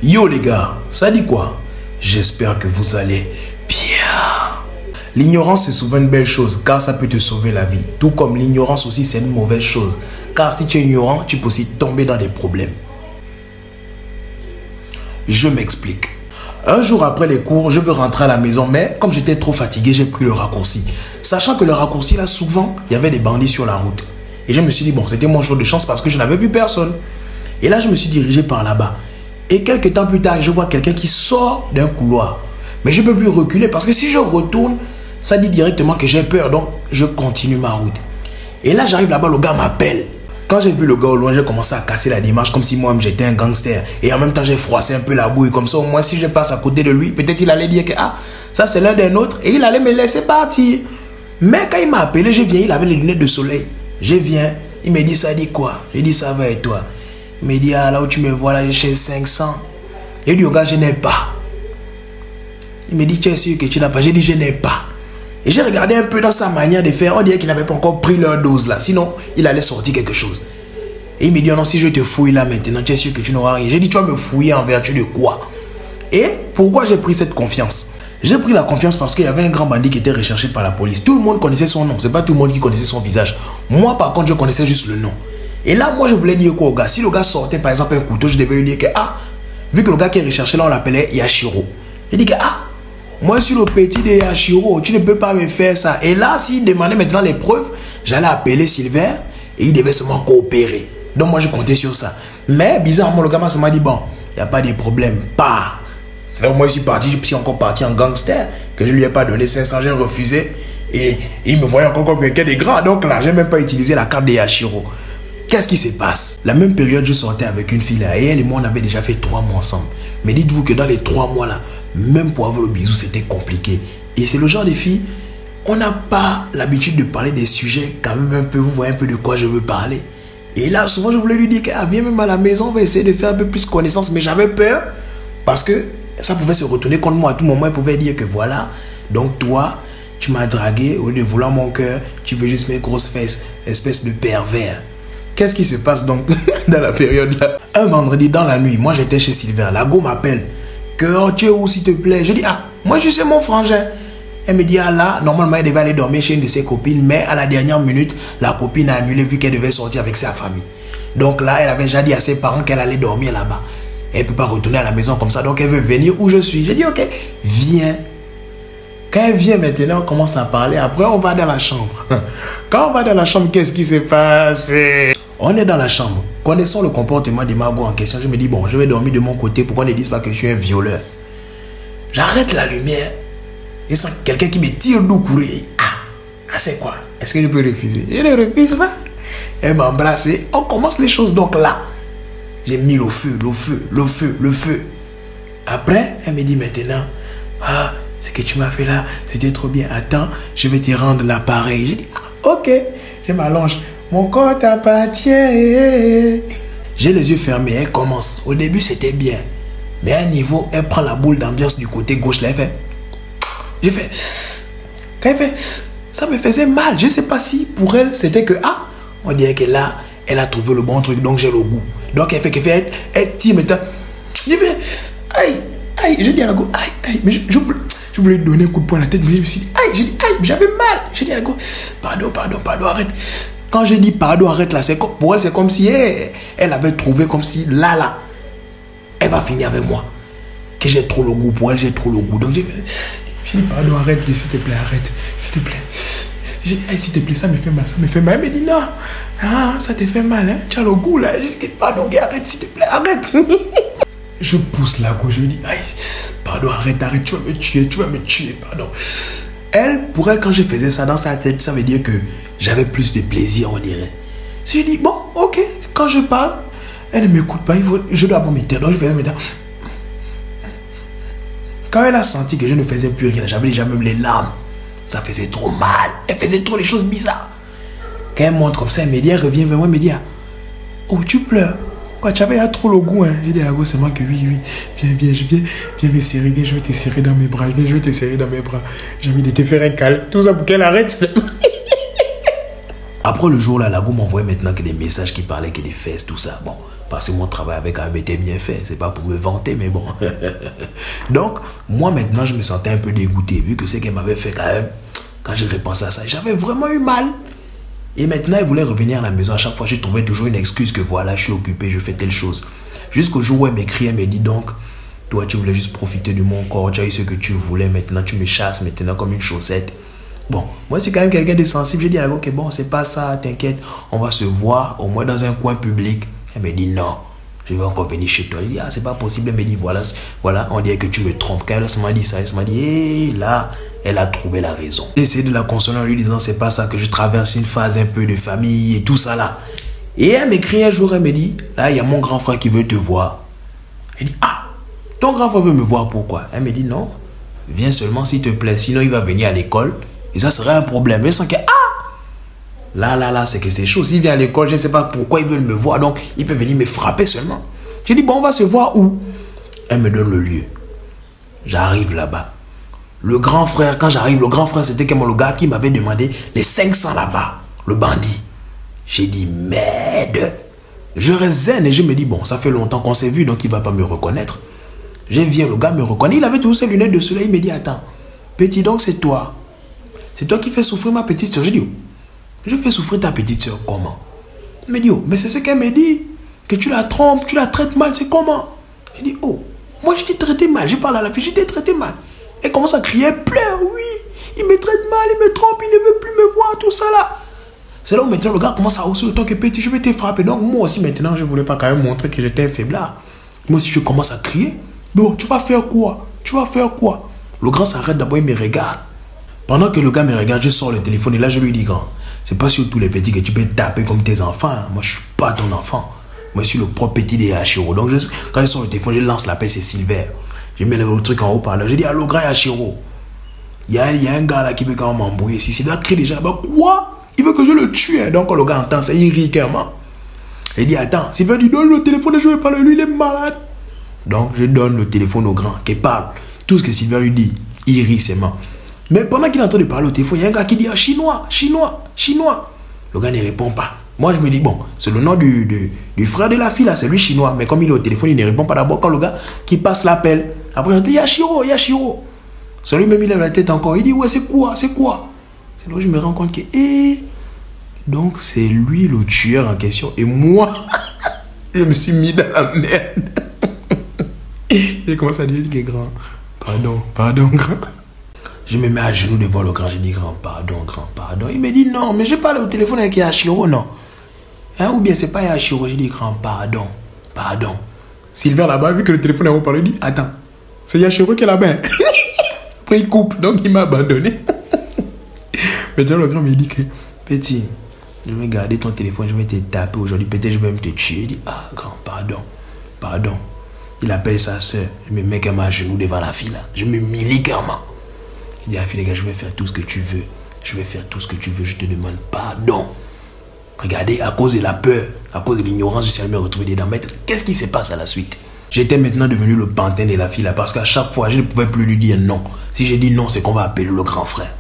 Yo les gars, ça dit quoi? J'espère que vous allez bien. L'ignorance c'est souvent une belle chose car ça peut te sauver la vie. Tout comme l'ignorance aussi c'est une mauvaise chose. Car si tu es ignorant, tu peux aussi tomber dans des problèmes. Je m'explique. Un jour après les cours, je veux rentrer à la maison, mais comme j'étais trop fatigué, j'ai pris le raccourci. Sachant que le raccourci là, souvent, il y avait des bandits sur la route. Et je me suis dit, bon, c'était mon jour de chance parce que je n'avais vu personne. Et là, je me suis dirigé par là-bas. Et quelques temps plus tard, je vois quelqu'un qui sort d'un couloir. Mais je ne peux plus reculer parce que si je retourne, ça dit directement que j'ai peur. Donc, je continue ma route. Et là, j'arrive là-bas, le gars m'appelle. Quand j'ai vu le gars au loin, j'ai commencé à casser la démarche comme si moi-même j'étais un gangster. Et en même temps, j'ai froissé un peu la bouille. Comme ça, au moins, si je passe à côté de lui, peut-être il allait dire que ah, ça c'est l'un des nôtres. Et il allait me laisser partir. Mais quand il m'a appelé, je viens, il avait les lunettes de soleil. Je viens, il me dit ça dit quoi? J'ai dit ça va et toi? Il me dit ah, là où tu me vois là, j'ai 500. J'ai dit au gars, je n'ai pas. Il me dit tu es sûr que tu n'as pas? J'ai dit je n'ai pas. Et j'ai regardé un peu dans sa manière de faire. On dirait qu'il n'avait pas encore pris leur dose là. Sinon, il allait sortir quelque chose. Et il me dit, oh non, si je te fouille là maintenant, tu es sûr que tu n'auras rien. J'ai dit, tu vas me fouiller en vertu de quoi? Et pourquoi j'ai pris cette confiance? J'ai pris la confiance parce qu'il y avait un grand bandit qui était recherché par la police. Tout le monde connaissait son nom. C'est pas tout le monde qui connaissait son visage. Moi, par contre, je connaissais juste le nom. Et là, moi, je voulais dire quoi au gars? Si le gars sortait par exemple un couteau, je devais lui dire que, ah, vu que le gars qui est recherché là, on l'appelait Yashiro. J'ai dit que, ah, moi, je suis le petit de Yashiro, tu ne peux pas me faire ça. Et là, s'il demandait maintenant les preuves, j'allais appeler Silver et il devait seulement coopérer. Donc, moi, je comptais sur ça. Mais, bizarrement, le gars m'a dit, bon, il n'y a pas de problème, pas. C'est là où moi, je suis encore parti en gangster, que je ne lui ai pas donné 500, j'ai refusé. Et il me voyait encore comme quelqu'un de grand. Donc là, je n'ai même pas utilisé la carte de Yashiro. Qu'est-ce qui se passe? La même période, je sortais avec une fille là. Et elle et moi, on avait déjà fait 3 mois ensemble. Mais dites-vous que dans les 3 mois là, même pour avoir le bisou, c'était compliqué. Et c'est le genre de fille, on n'a pas l'habitude de parler des sujets quand même un peu, vous voyez un peu de quoi je veux parler. Et là, souvent, je voulais lui dire qu'elle viens même à la maison, on va essayer de faire un peu plus connaissance. Mais j'avais peur parce que ça pouvait se retourner contre moi. À tout moment, elle pouvait dire que voilà, donc toi, tu m'as dragué, au lieu de vouloir mon cœur, tu veux juste mes grosses fesses, espèce de pervers. Qu'est-ce qui se passe donc dans la période là? Un vendredi dans la nuit, moi j'étais chez Silver, la go m'appelle. Que tu es où s'il te plaît? Je dis ah, moi je suis mon frangin. Elle me dit ah là, normalement elle devait aller dormir chez une de ses copines, mais à la dernière minute, la copine a annulé vu qu'elle devait sortir avec sa famille. Donc là, elle avait déjà dit à ses parents qu'elle allait dormir là-bas. Elle ne peut pas retourner à la maison comme ça, donc elle veut venir où je suis. J'ai dit ok, viens. Quand elle vient maintenant, on commence à parler. Après, on va dans la chambre. Quand on va dans la chambre, qu'est-ce qui se passe? On est dans la chambre. Connaissant le comportement de Margot en question, je me dis, bon, je vais dormir de mon côté pour qu'on ne dise pas que je suis un violeur. J'arrête la lumière. Et sens quelqu'un qui me tire d'où courir. Ah, c'est quoi? Est-ce que je peux refuser? Je ne refuse pas. Elle m'a embrassé. On commence les choses donc là. J'ai mis le feu, le feu, le feu, le feu. Après, elle me dit maintenant, ah, ce que tu m'as fait là, c'était trop bien. Attends, je vais te rendre l'appareil. J'ai dit, ah, ok. Je m'allonge. Mon corps t'appartient. J'ai les yeux fermés, elle commence. Au début, c'était bien. Mais à un niveau, elle prend la boule d'ambiance du côté gauche. Là, elle fait. J'ai fait. Quand elle fait. Ça me faisait mal. Je ne sais pas si pour elle, c'était que. Ah, on dirait que là, elle a trouvé le bon truc. Donc, j'ai le goût. Donc, elle fait. Elle tire maintenant. J'ai fait. Aïe, aïe. J'ai dit à la go. Aïe, aïe. Mais je voulais lui donner un coup de poing à la tête. Mais je me suis dit. Aïe, j'ai dit. Aïe, j'avais mal. J'ai dit à la go. Pardon, arrête. Quand je dis pardon, arrête là, pour elle, c'est comme si elle avait trouvé comme si là, elle va finir avec moi. Que j'ai trop le goût pour elle, j'ai trop le goût. Donc j'ai dit pardon, arrête, s'il te plaît, arrête, s'il te plaît. J'ai dit, hey, s'il te plaît, ça me fait mal, ça me fait mal. Elle me dit non, ah, ça te fait mal, hein? Tu as le goût là. Je dis pardon, arrête, s'il te plaît, arrête. Je pousse la gauche, je lui dis, hey, pardon, arrête, tu vas me tuer, pardon. Pour elle, quand je faisais ça dans sa tête, ça veut dire que j'avais plus de plaisir, on dirait. Si je dis, bon, ok, quand je parle, elle ne m'écoute pas, je dois me taire. Donc je faisais me taire. Quand elle a senti que je ne faisais plus rien, j'avais déjà même les larmes. Ça faisait trop mal. Elle faisait trop les choses bizarres. Quand elle monte comme ça, elle me dit, elle revient vers moi, elle me dit, oh, tu pleures. Quoi, tu avais trop le goût, hein. J'ai dit à la go, c'est moi que oui. Viens me serrer, je vais te serrer dans mes bras. Je vais te serrer dans mes bras. J'ai envie de te faire un câlin. Tout ça pour qu'elle arrête. Après le jour là, la go m'envoyait maintenant que des messages qui parlaient que des fesses, tout ça. Bon, Parce que mon travail avait quand même été bien fait. C'est pas pour me vanter, mais bon. Donc, moi maintenant, je me sentais un peu dégoûté, vu que ce qu'elle m'avait fait quand même, quand j'ai repensé à ça, j'avais vraiment eu mal. Et maintenant, elle voulait revenir à la maison. À chaque fois, je trouvais toujours une excuse que voilà, je suis occupé, je fais telle chose. Jusqu'au jour où elle m'écrit, elle me dit donc, toi, tu voulais juste profiter de mon corps, tu as eu ce que tu voulais, maintenant tu me chasses maintenant comme une chaussette. Bon, moi, je suis quand même quelqu'un de sensible. J'ai dit, ok, bon, c'est pas ça, t'inquiète, on va se voir au moins dans un coin public. Elle me dit, non, je vais encore venir chez toi. Je dis, ah, c'est pas possible. Elle me dit, voilà, on dirait que tu me trompes. Quand elle m'a dit ça, elle m'a dit, hé, là, elle a trouvé la raison. J'ai essayé de la consoler en lui disant, c'est pas ça, que je traverse une phase un peu de famille et tout ça là. Et elle m'écrit un jour, elle me dit, là, il y a mon grand frère qui veut te voir. Je dis, ah, ton grand frère veut me voir, pourquoi? Elle me dit, non, viens seulement s'il te plaît, sinon il va venir à l'école et ça serait un problème. Je sens que, là, c'est que c'est chaud. S'il vient à l'école, je ne sais pas pourquoi ils veulent me voir, donc il peut venir me frapper seulement. Je dis, bon, on va se voir où? Elle me donne le lieu. J'arrive là-bas. Le grand frère, quand j'arrive, le grand frère, c'était le gars qui m'avait demandé les 500 là-bas, le bandit. J'ai dit, merde. Je résène et je me dis, bon, ça fait longtemps qu'on s'est vu, donc il ne va pas me reconnaître. Je viens, le gars me reconnaît, il avait toujours ses lunettes de soleil, il me dit, attends, petit, donc c'est toi. C'est toi qui fais souffrir ma petite soeur. Je dis, oh, je fais souffrir ta petite soeur, comment? Il me dit, oh, mais c'est ce qu'elle me dit, que tu la trompes, tu la traites mal, c'est comment? Je dis, oh, moi je t'ai traité mal, je parle à la fille, je t'ai traité mal. Elle commence à crier, elle pleure, oui, il me traite mal, il me trompe, il ne veut plus me voir, tout ça là. C'est là où maintenant le gars commence à hausser le ton que petit, je vais te frapper. Donc moi aussi maintenant, je ne voulais pas quand même montrer que j'étais un faiblard. Moi aussi je commence à crier. Bon, tu vas faire quoi? Tu vas faire quoi? Le grand s'arrête d'abord, il me regarde. Pendant que le gars me regarde, je sors le téléphone et là je lui dis, grand, c'est pas sur tous les petits que tu peux taper comme tes enfants. Hein. Moi je suis pas ton enfant. Moi je suis le propre petit des Hachiro. Donc quand je sors le téléphone, je lance l'appel, c'est Silver. Je mets le truc en haut par là. Je dis, allô grand Hachiro. Il y a un gars là qui veut quand même m'embrouiller. Si Silver crie déjà là-bas, quoi? Il veut que je le tue. Hein. Donc quand le gars entend ça, il rit carrément. Il dit, attends, Silver dit, donne le téléphone et je vais parler, lui il est malade. Donc je donne le téléphone au grand qui parle. Tout ce que Silver lui dit, il rit seulement. Mais pendant qu'il est en train de parler au téléphone, il y a un gars qui dit, ah, chinois, chinois, chinois. Le gars ne répond pas. Moi je me dis, bon, c'est le nom du frère de la fille là, c'est lui chinois. Mais comme il est au téléphone, il ne répond pas d'abord quand le gars qui passe l'appel. Après il dit, Yashiro, Yashiro. C'est lui-même, il lève la tête encore. Il dit, ouais, c'est quoi, c'est quoi? C'est là où je me rends compte que, donc c'est lui le tueur en question. Et moi, je me suis mis dans la merde. J'ai commencé à dire, grand, pardon, grand. Je me mets à genoux devant le grand, je dis, grand, pardon. Il me dit, non, mais je parle au téléphone avec Yashiro, non. Hein, ou bien c'est pas Yashiro, je dis, grand, pardon. Silver là-bas, vu que le téléphone est haut par lui, il dit, attends, c'est Yashiro qui est là-bas. Après il coupe, donc il m'a abandonné. Maintenant le grand me dit que, petit, je vais garder ton téléphone, je vais te taper aujourd'hui, peut-être je vais me te tuer. Il dit, ah, grand, pardon. Il appelle sa soeur, je me mets comme à genoux devant la fille là, je me milie carrément. Il dit à la fille, les gars, je vais faire tout ce que tu veux, je te demande pardon. Regardez, à cause de la peur, à cause de l'ignorance, je suis allé me retrouver dedans. Mais qu'est-ce qui se passe à la suite? J'étais maintenant devenu le pantin de la fille là, parce qu'à chaque fois, je ne pouvais plus lui dire non. Si j'ai dit non, c'est qu'on va appeler le grand frère.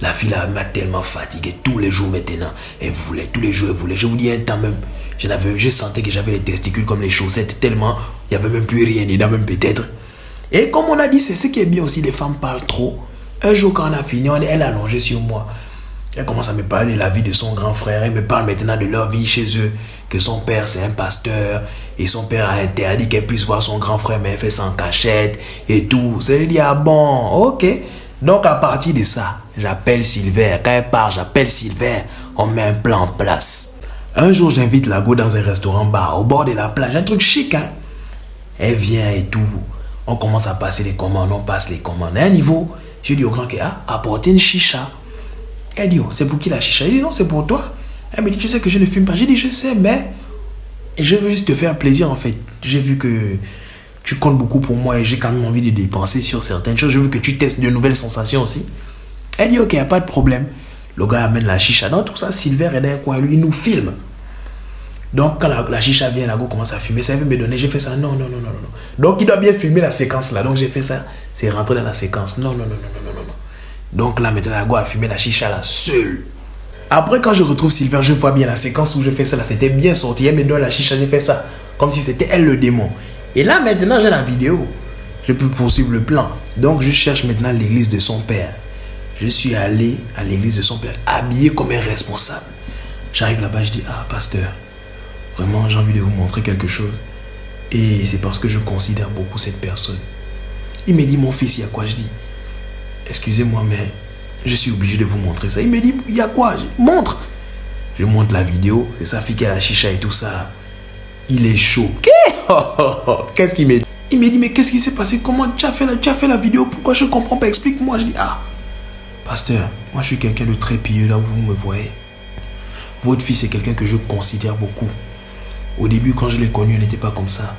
La fille là m'a tellement fatigué tous les jours maintenant. Elle voulait, tous les jours elle voulait. Je vous dis un temps même, je sentais que j'avais les testicules comme les chaussettes tellement, il n'y avait même plus rien dedans même peut-être. Et comme on a dit, c'est ce qui est bien aussi, les femmes parlent trop. Un jour quand on a fini, elle a allongé sur moi. Elle commence à me parler de la vie de son grand frère. Elle me parle maintenant de leur vie chez eux. Que son père c'est un pasteur. Et son père a interdit qu'elle puisse voir son grand frère. Mais elle fait ça en cachette. Et tout. Ça lui dit, ah bon, ok. Donc à partir de ça, j'appelle Silver. Quand elle part, j'appelle Silver. On met un plan en place. Un jour, j'invite Lago dans un restaurant-bar au bord de la plage. Un truc chic, hein. Elle vient et tout. On commence à passer les commandes. On passe les commandes. À un niveau, je dis au grand qu'elle a apporté une chicha. Elle dit, oh, c'est pour qui la chicha? Il dit, non, c'est pour toi. Elle me dit, tu sais que je ne fume pas. J'ai dit, je sais, mais je veux juste te faire plaisir en fait. J'ai vu que tu comptes beaucoup pour moi et j'ai quand même envie de dépenser sur certaines choses. Je veux que tu testes de nouvelles sensations aussi. Elle dit, ok, il n'y a pas de problème. Le gars amène la chicha. Dans tout ça, Silver est dans un coin, lui, il nous filme. Donc, quand la chicha vient, Lago commence à fumer. Ça veut me donner, j'ai fait ça. Non. Donc, il doit bien filmer la séquence là. Donc, j'ai fait ça. C'est rentré dans la séquence. Non. Donc là, maintenant, Lago a fumé la chicha là, seul. Après, quand je retrouve Silver, je vois bien la séquence où je fais ça là. C'était bien sorti. Elle me donne la chicha, j'ai fait ça. Comme si c'était elle le démon. Et là, maintenant, j'ai la vidéo. Je peux poursuivre le plan. Donc, je cherche maintenant l'église de son père. Je suis allé à l'église de son père, habillé comme un responsable. J'arrive là-bas, je dis, ah, pasteur, vraiment, j'ai envie de vous montrer quelque chose. Et c'est parce que je considère beaucoup cette personne. Il me dit, mon fils, il y a quoi? Je dis, excusez-moi, mais je suis obligé de vous montrer ça. Il me dit, il y a quoi? Je montre. Je montre la vidéo, c'est sa fille qui a la chicha et tout ça. Il est chaud. Qu'est-ce qu'il me dit? Il me dit, mais qu'est-ce qui s'est passé? Comment tu as fait la vidéo? Pourquoi je ne comprends pas? Explique-moi. Je dis, ah, pasteur, moi je suis quelqu'un de très pieux là où vous me voyez. Votre fille, c'est quelqu'un que je considère beaucoup. Au début, quand je l'ai connue, elle n'était pas comme ça.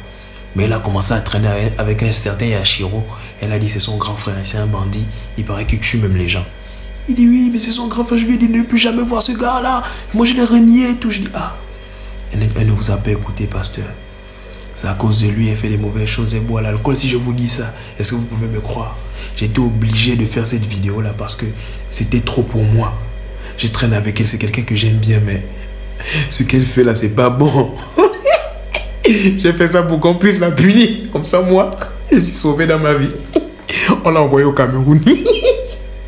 Mais elle a commencé à traîner avec un certain Yashiro. Elle a dit, c'est son grand frère, c'est un bandit. Il paraît qu'il tue même les gens. Il dit, oui, mais c'est son grand frère. Je lui ai dit de ne plus jamais voir ce gars-là. Moi, je l'ai renié et tout. Je dis, ah, elle ne vous a pas écouté, pasteur. C'est à cause de lui, elle fait des mauvaises choses, elle boit l'alcool. Si je vous dis ça, est-ce que vous pouvez me croire? J'étais obligé de faire cette vidéo-là parce que c'était trop pour moi. Je traîne avec elle, c'est quelqu'un que j'aime bien, mais ce qu'elle fait là, c'est pas bon. J'ai fait ça pour qu'on puisse la punir. Comme ça, moi, je suis sauvé dans ma vie. On l'a envoyé au Cameroun.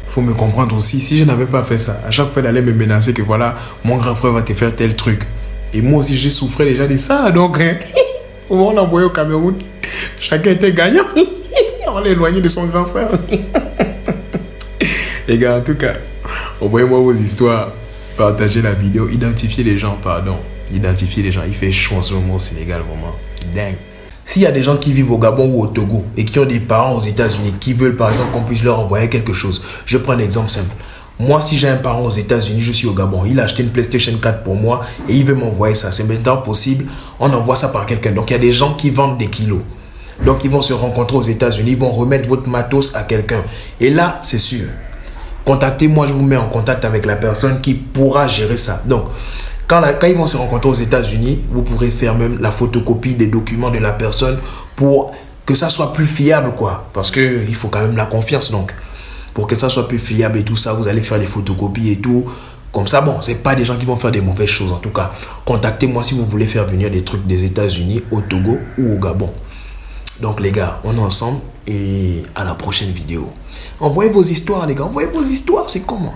Faut me comprendre aussi, si je n'avais pas fait ça, à chaque fois, elle allait me menacer que voilà, mon grand frère va te faire tel truc. Et moi aussi, j'ai souffert déjà de ça, donc... On l'a envoyé au Cameroun. Chacun était gagnant. On l'a éloigné de son grand frère. Les gars, en tout cas, envoyez-moi vos histoires. Partagez la vidéo. Identifiez les gens, pardon. Identifiez les gens. Il fait chaud en ce moment au Sénégal, vraiment. C'est dingue. S'il y a des gens qui vivent au Gabon ou au Togo et qui ont des parents aux États-Unis qui veulent, par exemple, qu'on puisse leur envoyer quelque chose. Je prends un exemple simple. Moi, si j'ai un parent aux États-Unis, je suis au Gabon. Il a acheté une PlayStation 4 pour moi et il veut m'envoyer ça. C'est maintenant possible. On envoie ça par quelqu'un. Donc, il y a des gens qui vendent des kilos. Donc, ils vont se rencontrer aux États-Unis. Ils vont remettre votre matos à quelqu'un. Et là, c'est sûr. Contactez-moi, je vous mets en contact avec la personne qui pourra gérer ça. Donc, quand ils vont se rencontrer aux États-Unis, vous pourrez faire même la photocopie des documents de la personne pour que ça soit plus fiable, quoi. Parce qu'il faut quand même la confiance, donc. Pour que ça soit plus fiable et tout ça, vous allez faire des photocopies et tout. Comme ça, bon, c'est pas des gens qui vont faire des mauvaises choses. En tout cas, contactez-moi si vous voulez faire venir des trucs des États-Unis, au Togo ou au Gabon. Donc les gars, on est ensemble et à la prochaine vidéo. Envoyez vos histoires les gars, envoyez vos histoires, c'est comment?